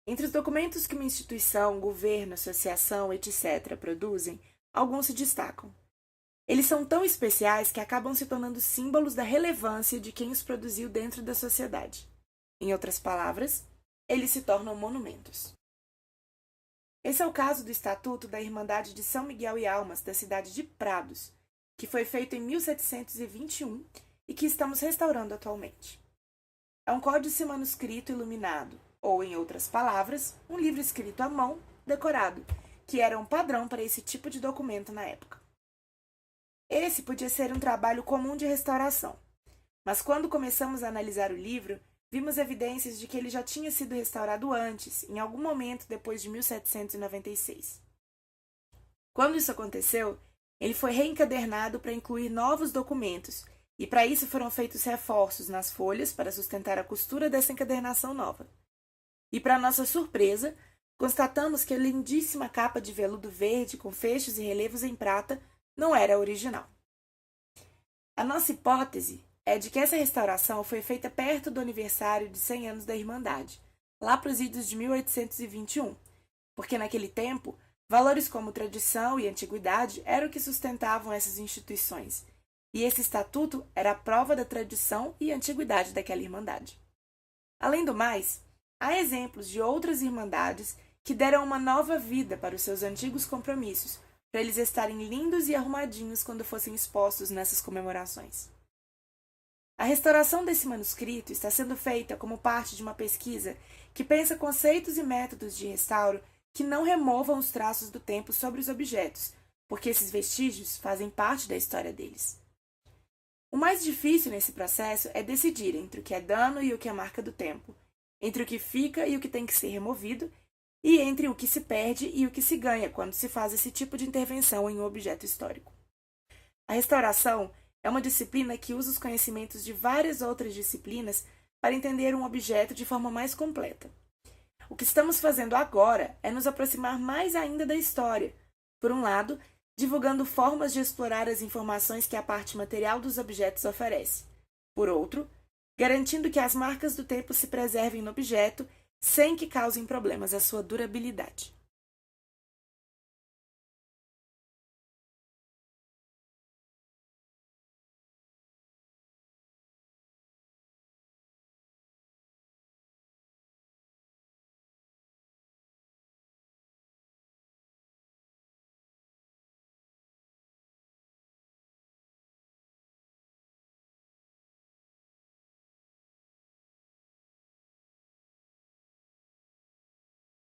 Entre os documentos que uma instituição, governo, associação, etc., produzem, alguns se destacam. Eles são tão especiais que acabam se tornando símbolos da relevância de quem os produziu dentro da sociedade. Em outras palavras, eles se tornam monumentos. Esse é o caso do Estatuto da Irmandade de São Miguel e Almas, da cidade de Prados, que foi feito em 1721 e que estamos restaurando atualmente. É um códice manuscrito iluminado, ou, em outras palavras, um livro escrito à mão, decorado, que era um padrão para esse tipo de documento na época. Esse podia ser um trabalho comum de restauração, mas quando começamos a analisar o livro, vimos evidências de que ele já tinha sido restaurado antes, em algum momento depois de 1796. Quando isso aconteceu, ele foi reencadernado para incluir novos documentos, e para isso foram feitos reforços nas folhas para sustentar a costura dessa encadernação nova. E, para nossa surpresa, constatamos que a lindíssima capa de veludo verde com fechos e relevos em prata não era a original. A nossa hipótese é de que essa restauração foi feita perto do aniversário de 100 anos da Irmandade, lá para os idos de 1821, porque naquele tempo, valores como tradição e antiguidade eram o que sustentavam essas instituições, e esse estatuto era a prova da tradição e antiguidade daquela Irmandade. Além do mais, há exemplos de outras irmandades que deram uma nova vida para os seus antigos compromissos, para eles estarem lindos e arrumadinhos quando fossem expostos nessas comemorações. A restauração desse manuscrito está sendo feita como parte de uma pesquisa que pensa conceitos e métodos de restauro que não removam os traços do tempo sobre os objetos, porque esses vestígios fazem parte da história deles. O mais difícil nesse processo é decidir entre o que é dano e o que é marca do tempo, entre o que fica e o que tem que ser removido, e entre o que se perde e o que se ganha quando se faz esse tipo de intervenção em um objeto histórico. A restauração é uma disciplina que usa os conhecimentos de várias outras disciplinas para entender um objeto de forma mais completa. O que estamos fazendo agora é nos aproximar mais ainda da história, por um lado, divulgando formas de explorar as informações que a parte material dos objetos oferece, por outro, garantindo que as marcas do tempo se preservem no objeto sem que causem problemas à sua durabilidade.